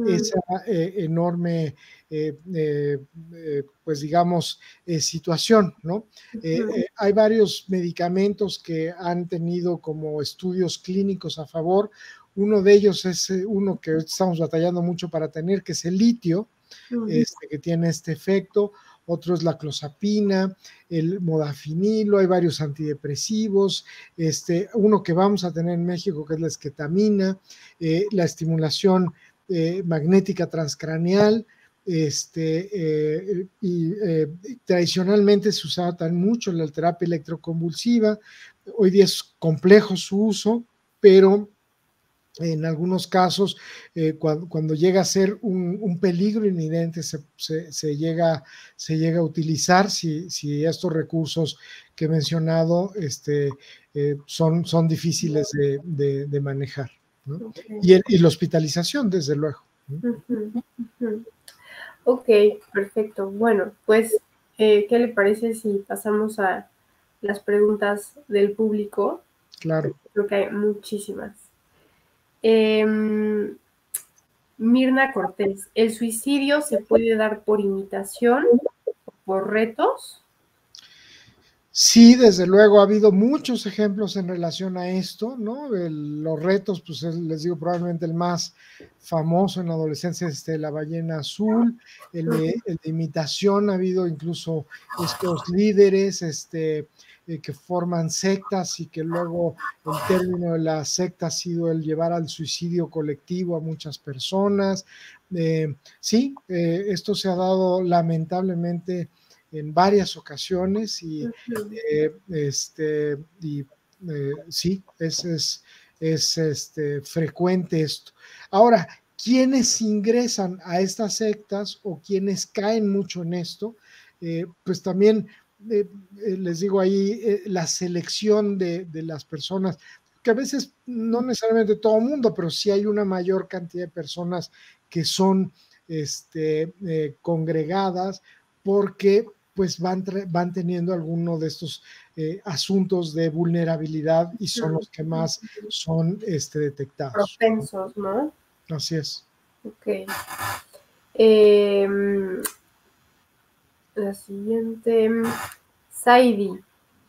esa enorme, pues digamos, situación, ¿no? Hay varios medicamentos que han tenido como estudios clínicos a favor. Uno de ellos es uno que estamos batallando mucho para tener, que es el litio, que tiene este efecto. Otro es la clozapina, el modafinilo, hay varios antidepresivos, uno que vamos a tener en México, que es la esquetamina, la estimulación magnética transcraneal, tradicionalmente se usaba tan mucho la terapia electroconvulsiva. Hoy día es complejo su uso, pero en algunos casos, cuando llega a ser un peligro inminente, se llega a utilizar si estos recursos que he mencionado son difíciles de manejar, ¿no? Okay. Y la hospitalización, desde luego, ¿no? Ok, perfecto. Bueno, pues, ¿qué le parece si pasamos a las preguntas del público? Claro. Creo que hay muchísimas. Mirna Cortés, ¿el suicidio se puede dar por imitación o por retos? Sí, desde luego ha habido muchos ejemplos en relación a esto, ¿no? Los retos, pues les digo, probablemente el más famoso en la adolescencia es la ballena azul, el de imitación, ha habido incluso estos líderes que forman sectas y que luego el término de la secta ha sido el llevar al suicidio colectivo a muchas personas. Sí, esto se ha dado lamentablemente en varias ocasiones y sí, es frecuente esto. Ahora, quienes ingresan a estas sectas o quienes caen mucho en esto, pues también les digo ahí la selección de las personas, que a veces no necesariamente todo el mundo, pero sí hay una mayor cantidad de personas que son congregadas porque pues van teniendo alguno de estos asuntos de vulnerabilidad y son los que más son detectados. Propensos, ¿no? Así es. Ok. La siguiente, Saidi,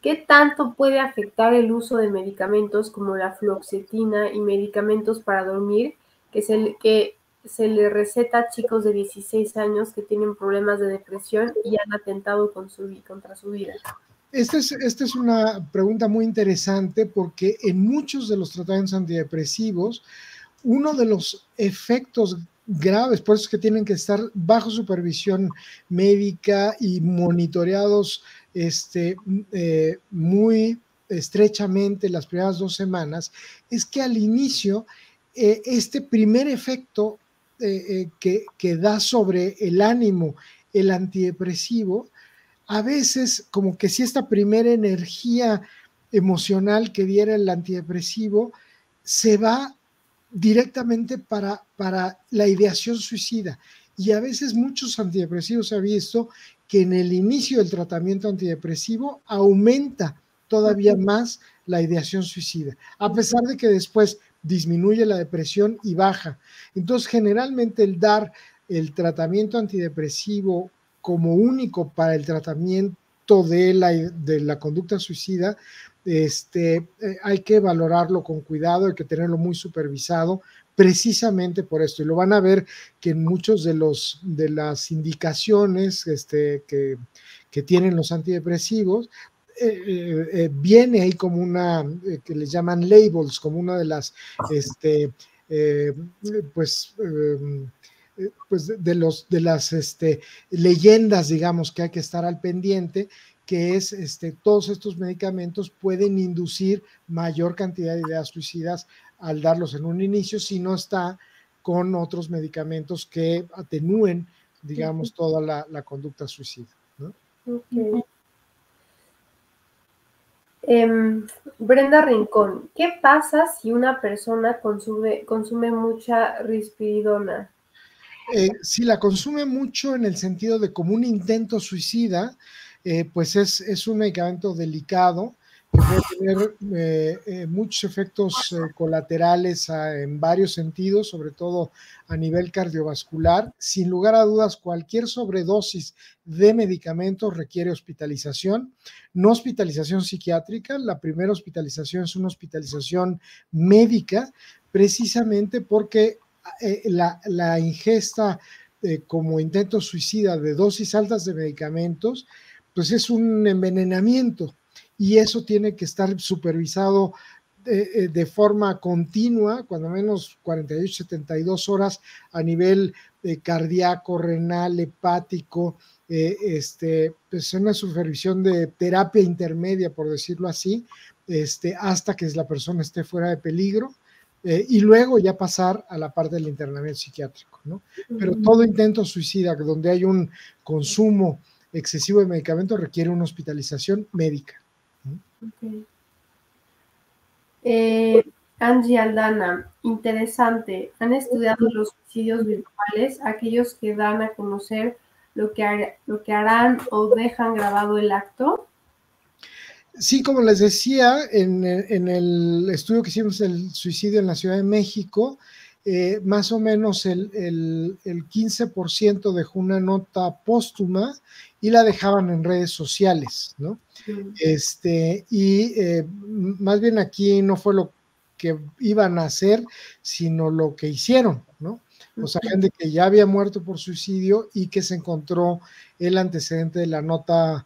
¿qué tanto puede afectar el uso de medicamentos como la fluoxetina y medicamentos para dormir que se le receta a chicos de 16 años que tienen problemas de depresión y han atentado contra su vida? Esta es una pregunta muy interesante porque en muchos de los tratamientos antidepresivos, uno de los efectos graves, por eso es que tienen que estar bajo supervisión médica y monitoreados muy estrechamente las primeras 2 semanas, es que al inicio este primer efecto que da sobre el ánimo el antidepresivo, a veces como que si esta primera energía emocional que diera el antidepresivo se va directamente para la ideación suicida. Y a veces muchos antidepresivos se ha visto que en el inicio del tratamiento antidepresivo aumenta todavía más la ideación suicida, a pesar de que después disminuye la depresión y baja. Entonces, generalmente el dar el tratamiento antidepresivo como único para el tratamiento de la conducta suicida, hay que valorarlo con cuidado, hay que tenerlo muy supervisado, precisamente por esto. Y lo van a ver que en muchos de las indicaciones que tienen los antidepresivos, viene ahí como una, que les llaman labels, como una de las, pues, pues de las leyendas, digamos, que hay que estar al pendiente, que es todos estos medicamentos pueden inducir mayor cantidad de ideas suicidas al darlos en un inicio, si no está con otros medicamentos que atenúen, digamos, toda la conducta suicida, ¿no? Okay. Brenda Rincón, ¿qué pasa si una persona consume mucha risperidona? Si la consume mucho en el sentido de como un intento suicida, pues es un medicamento delicado que puede tener muchos efectos colaterales en varios sentidos, sobre todo a nivel cardiovascular. Sin lugar a dudas, cualquier sobredosis de medicamentos requiere hospitalización, no hospitalización psiquiátrica. La primera hospitalización es una hospitalización médica, precisamente porque la ingesta como intento suicida de dosis altas de medicamentos, pues es un envenenamiento y eso tiene que estar supervisado de forma continua, cuando menos 48, 72 horas a nivel cardíaco, renal, hepático, pues una supervisión de terapia intermedia, por decirlo así, hasta que la persona esté fuera de peligro. Y luego ya pasar a la parte del internamiento psiquiátrico, ¿no? Pero todo intento suicida donde hay un consumo excesivo de medicamentos requiere una hospitalización médica. Okay. Angie Aldana, interesante. ¿Han estudiado los suicidios virtuales, aquellos que dan a conocer lo que harán o dejan grabado el acto? Sí, como les decía, en el estudio que hicimos del suicidio en la Ciudad de México, más o menos el 15% dejó una nota póstuma y la dejaban en redes sociales, ¿no? Y más bien aquí no fue lo que iban a hacer, sino lo que hicieron, ¿no? O sea, gente que ya había muerto por suicidio y que se encontró el antecedente de la nota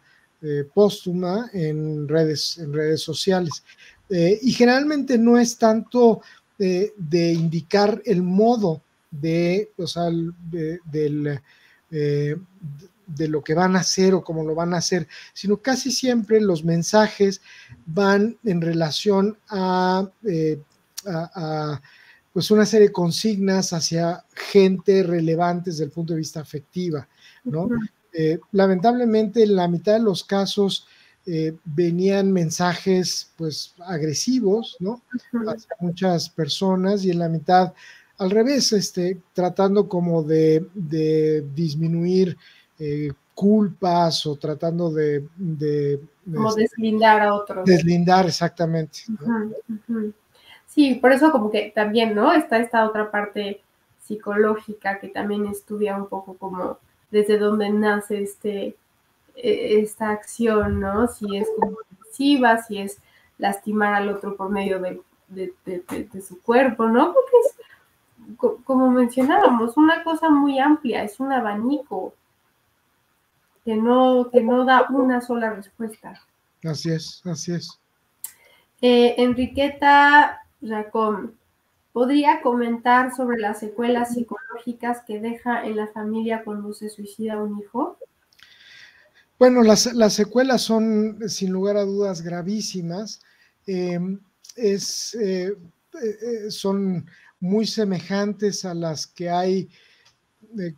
póstuma en redes sociales. Y generalmente no es tanto de indicar el modo de, o sea, de lo que van a hacer o cómo lo van a hacer, sino casi siempre los mensajes van en relación a pues una serie de consignas hacia gente relevante desde el punto de vista afectiva, ¿no? Lamentablemente en la mitad de los casos venían mensajes pues agresivos, ¿no? Hacia muchas personas, y en la mitad al revés, tratando como de disminuir culpas o tratando como deslindar a otros. Deslindar, exactamente, ¿no? Sí, por eso como que también, ¿no? Está esta otra parte psicológica que también estudia un poco como desde dónde nace esta acción, ¿no? Si es como agresiva, si es lastimar al otro por medio de su cuerpo, ¿no? Porque es, como mencionábamos, una cosa muy amplia, es un abanico que no da una sola respuesta. Así es, así es. Enriqueta Racón, ¿podría comentar sobre las secuelas psicológicas que deja en la familia cuando se suicida un hijo? Bueno, las secuelas son sin lugar a dudas gravísimas. Son muy semejantes a las que hay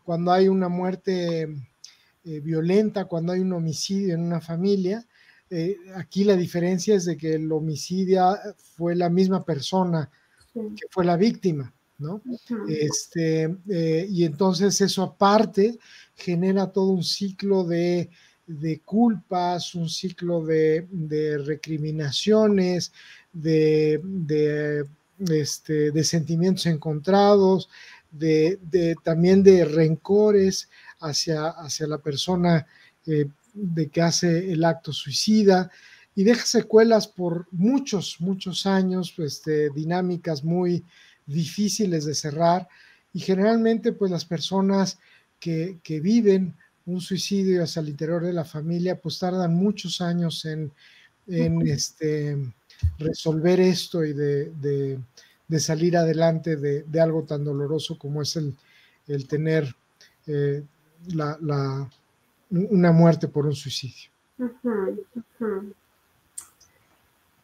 cuando hay una muerte violenta, cuando hay un homicidio en una familia. Aquí la diferencia es de que el homicidio fue la misma persona que fue la víctima, ¿no? Y entonces eso aparte genera todo un ciclo de culpas, un ciclo de recriminaciones, de sentimientos encontrados, también de rencores hacia la persona de que hace el acto suicida, y deja secuelas por muchos, muchos años, dinámicas muy difíciles de cerrar, y generalmente pues las personas que viven un suicidio hacia el interior de la familia pues tardan muchos años en resolver esto y de salir adelante de algo tan doloroso como es el tener una muerte por un suicidio. Ujú, ujú.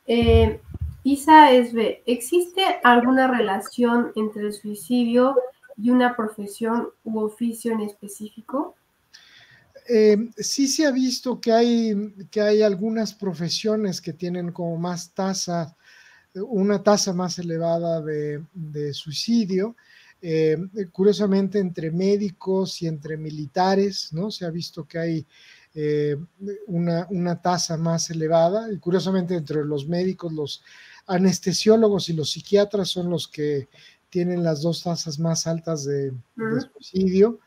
Eh, Isa Esbe, ¿existe alguna relación entre el suicidio y una profesión u oficio en específico? Sí se ha visto que hay algunas profesiones que tienen como una tasa más elevada de suicidio. Curiosamente, entre médicos y entre militares, ¿no? Se ha visto que hay eh, una tasa más elevada. Y curiosamente, entre los médicos, los anestesiólogos y los psiquiatras son los que tienen las dos tasas más altas de ¿Mm? suicidio.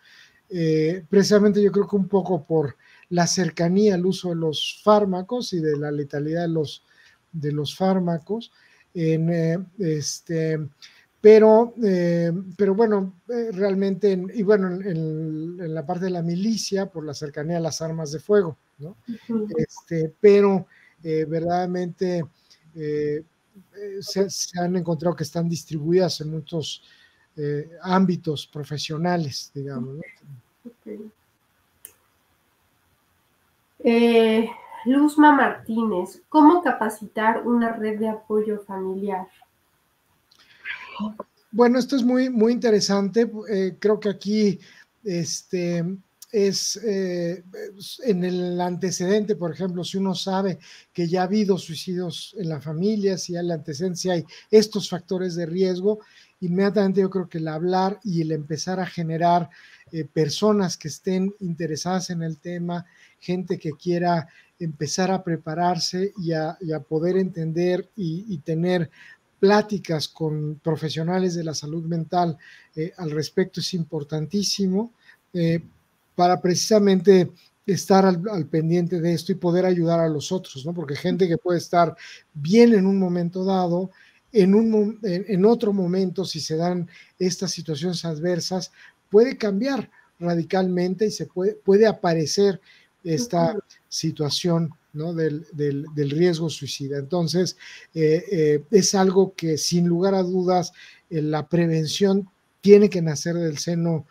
Precisamente yo creo que un poco por la cercanía al uso de los fármacos y de la letalidad de los fármacos. En, pero bueno, realmente, y bueno, en la parte de la milicia, por la cercanía a las armas de fuego, ¿no? Ujú. Pero verdaderamente eh, se han encontrado que están distribuidas en muchos ámbitos profesionales, digamos, ¿no? Ok. Eh, Luzma Martínez, ¿cómo capacitar una red de apoyo familiar? Bueno, esto es muy, muy interesante. Creo que aquí este, en el antecedente, por ejemplo, si uno sabe que ya ha habido suicidios en la familia, si hay el antecedente, si hay estos factores de riesgo, inmediatamente yo creo que el hablar y el empezar a generar personas que estén interesadas en el tema, gente que quiera empezar a prepararse y a poder entender y tener pláticas con profesionales de la salud mental al respecto es importantísimo eh, para precisamente estar al pendiente de esto y poder ayudar a los otros, ¿no? Porque gente que puede estar bien en un momento dado, en otro momento, si se dan estas situaciones adversas, puede cambiar radicalmente y puede aparecer esta Ujú, situación, ¿no? del riesgo suicida. Entonces, es algo que sin lugar a dudas la prevención tiene que nacer del seno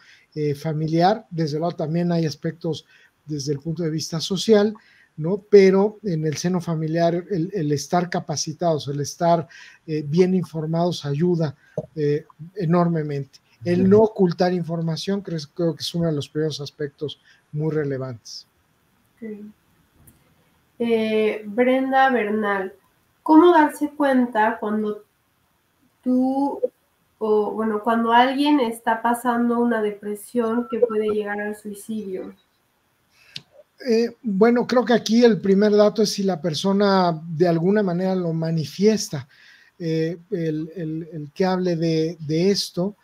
familiar. Desde luego también hay aspectos desde el punto de vista social, ¿no? Pero en el seno familiar el estar capacitados, el estar bien informados ayuda enormemente. El no ocultar información creo que es uno de los primeros aspectos muy relevantes. ok. Brenda Bernal, ¿cómo darse cuenta cuando tú, o bueno, cuando alguien está pasando una depresión que puede llegar al suicidio? Bueno, creo que aquí el primer dato es si la persona de alguna manera lo manifiesta, el que hable de esto.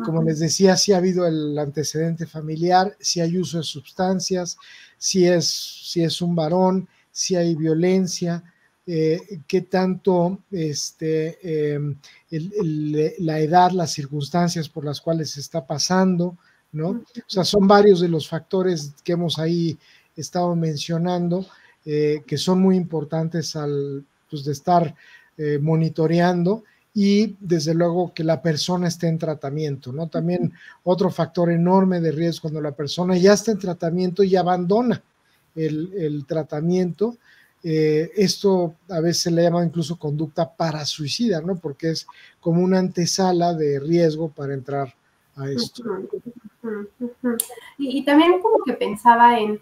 Como Ujú, les decía, si ha habido el antecedente familiar, si hay uso de sustancias, si es un varón, si hay violencia, qué tanto la edad, las circunstancias por las cuales se está pasando, ¿no? O sea, ujú, son varios de los factores que hemos ahí estado mencionando, que son muy importantes pues, de estar monitoreando y desde luego que la persona esté en tratamiento, ¿no? También otro factor enorme de riesgo cuando la persona ya está en tratamiento y abandona el tratamiento. Esto a veces se le llama incluso conducta parasuicida, ¿no? Porque es como una antesala de riesgo para entrar a esto. ujú, ujú, ujú. Y también como que pensaba en,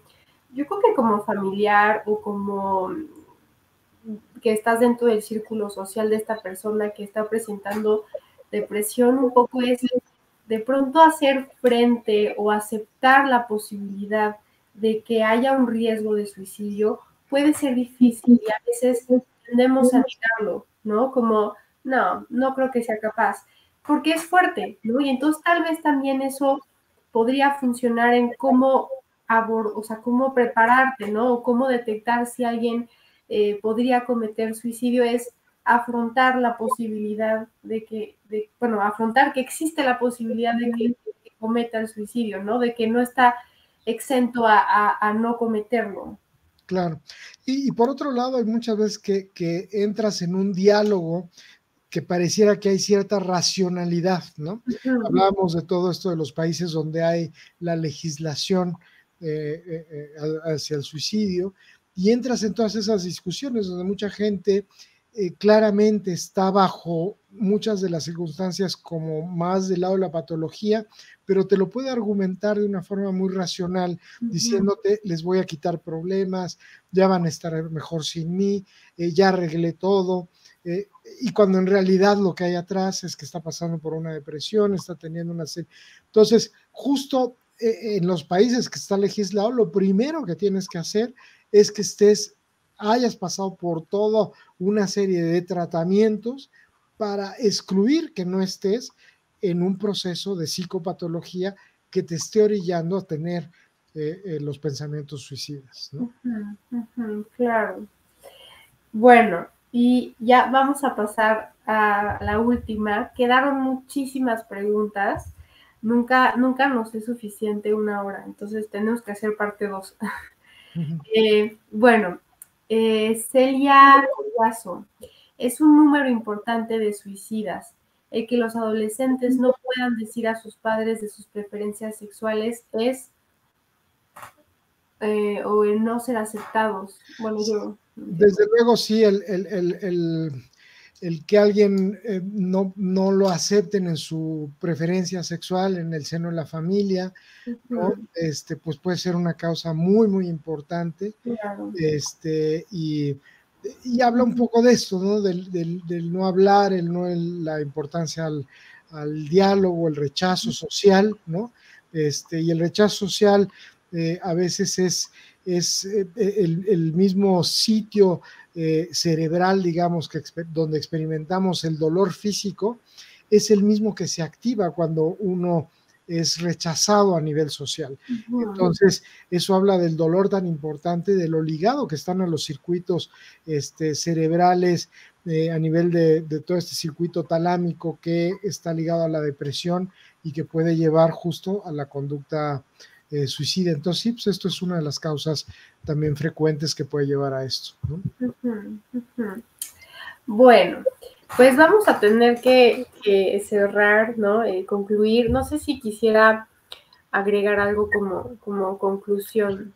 yo creo que como familiar o como que estás dentro del círculo social de esta persona que está presentando depresión, un poco es de pronto hacer frente o aceptar la posibilidad de que haya un riesgo de suicidio puede ser difícil y a veces tendemos a negarlo, ¿no? Como, no, no creo que sea capaz, porque es fuerte, ¿no? Y entonces tal vez también eso podría funcionar en cómo o sea, cómo prepararte, ¿no? O cómo detectar si alguien podría cometer suicidio es afrontar la posibilidad bueno, afrontar que existe la posibilidad de que cometa el suicidio, ¿no? De que no está exento a no cometerlo. Claro. Y por otro lado, hay muchas veces que entras en un diálogo que pareciera que hay cierta racionalidad, ¿no? Ujú, Hablábamos de todo esto de los países donde hay la legislación hacia el suicidio y entras en todas esas discusiones donde mucha gente claramente está bajo muchas de las circunstancias como más del lado de la patología, pero te lo puede argumentar de una forma muy racional, diciéndote, les voy a quitar problemas, ya van a estar mejor sin mí, ya arreglé todo, y cuando en realidad lo que hay atrás es que está pasando por una depresión, está teniendo una serie. Entonces, justo en los países que está legislado, lo primero que tienes que hacer es que hayas pasado por toda una serie de tratamientos para excluir que no estés en un proceso de psicopatología que te esté orillando a tener los pensamientos suicidas, ¿no? Claro. Bueno, y ya vamos a pasar a la última. Quedaron muchísimas preguntas. Nunca nos es suficiente una hora, entonces tenemos que hacer parte 2. Bueno, Celia Collazo, es un número importante de suicidas. El que los adolescentes no puedan decir a sus padres de sus preferencias sexuales es o el no ser aceptados. Bueno, yo... Desde luego, sí, el que alguien no lo acepten en su preferencia sexual en el seno de la familia, ¿no? Pues puede ser una causa muy, muy importante. Claro. Y habla un poco de esto, ¿no? Del no hablar, la importancia al diálogo, el rechazo social, ¿no? Y el rechazo social a veces es el mismo sitio cerebral, digamos, donde experimentamos el dolor físico, es el mismo que se activa cuando uno es rechazado a nivel social. Entonces, eso habla del dolor tan importante, de lo ligado que están a los circuitos cerebrales, a nivel de todo este circuito talámico que está ligado a la depresión y que puede llevar justo a la conducta suicida. Entonces, sí, pues esto es una de las causas también frecuentes que puede llevar a esto, ¿no? Bueno, pues vamos a tener que cerrar, ¿no? Concluir. No sé si quisiera agregar algo como conclusión.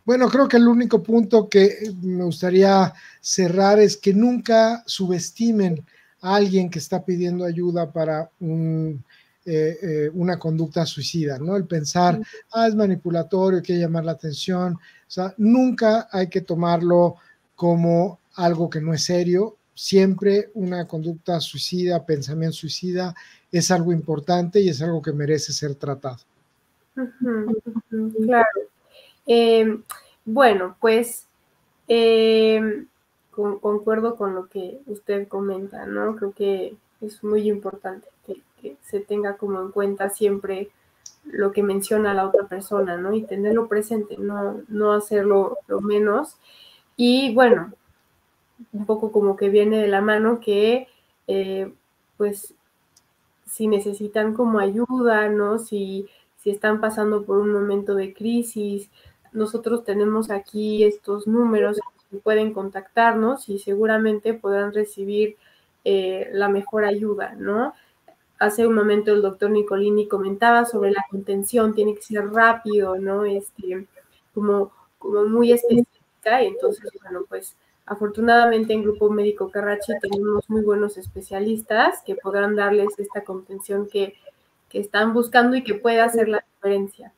Bueno, creo que el único punto que me gustaría cerrar es que nunca subestimen a alguien que está pidiendo ayuda para una conducta suicida, ¿no? El pensar, es manipulatorio, hay que llamar la atención, o sea, nunca hay que tomarlo como algo que no es serio. Siempre una conducta suicida, pensamiento suicida, es algo importante y es algo que merece ser tratado. Claro. Bueno, pues concuerdo con lo que usted comenta, ¿no? Creo que es muy importante que se tenga como en cuenta siempre lo que menciona la otra persona, ¿no? Y tenerlo presente, no hacerlo lo menos. Y bueno, un poco como que viene de la mano que, pues, si necesitan como ayuda, ¿no? Si están pasando por un momento de crisis, nosotros tenemos aquí estos números que pueden contactarnos y seguramente podrán recibir la mejor ayuda, ¿no? Hace un momento el doctor Nicolini comentaba sobre la contención, tiene que ser rápido, ¿no? Como muy específica, y entonces, bueno, pues afortunadamente en Grupo Médico Carracci tenemos muy buenos especialistas que podrán darles esta contención que están buscando y que puede hacer la diferencia.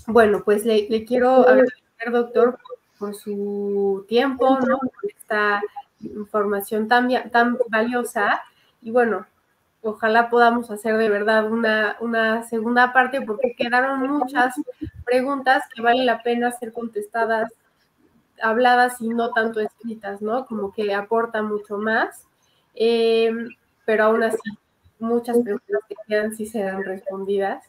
Bueno, pues le quiero agradecer, doctor, por su tiempo, ¿no? Por esta información tan valiosa. Y bueno, ojalá podamos hacer de verdad una segunda parte porque quedaron muchas preguntas que vale la pena ser contestadas, habladas y no tanto escritas, ¿no? Como que aporta mucho más. Pero aún así, muchas preguntas que quedan sí serán respondidas.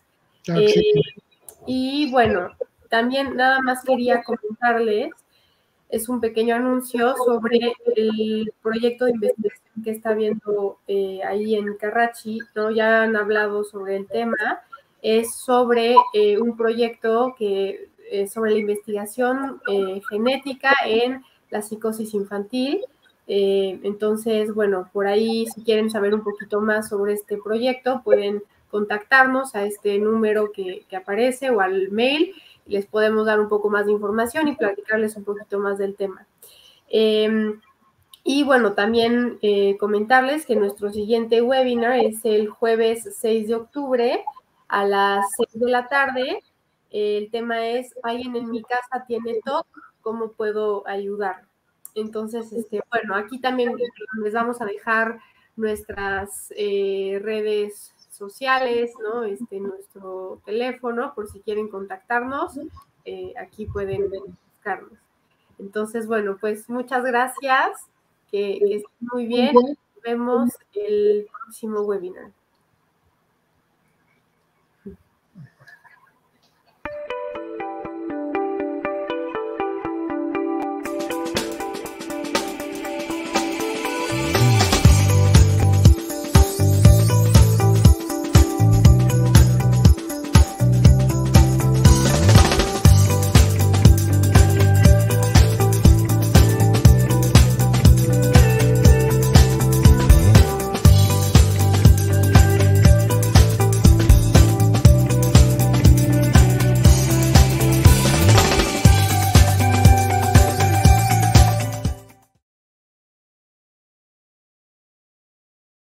Y bueno, también nada más quería comentarles, es un pequeño anuncio sobre el proyecto de investigación que está viendo ahí en Carracci, ¿no? Ya han hablado sobre el tema, es sobre un proyecto que sobre la investigación genética en la psicosis infantil. Entonces, bueno, por ahí si quieren saber un poquito más sobre este proyecto, pueden contactarnos a este número que aparece o al mail les podemos dar un poco más de información y platicarles un poquito más del tema. Y bueno, también comentarles que nuestro siguiente webinar es el jueves 6 de octubre a las 6 de la tarde. El tema es, alguien en mi casa tiene TOC, ¿cómo puedo ayudar? Entonces, bueno, aquí también les vamos a dejar nuestras redes sociales, ¿no? Nuestro teléfono, por si quieren contactarnos, aquí pueden buscarnos. Entonces, bueno, pues muchas gracias, que estén muy bien. Nos vemos el próximo webinar.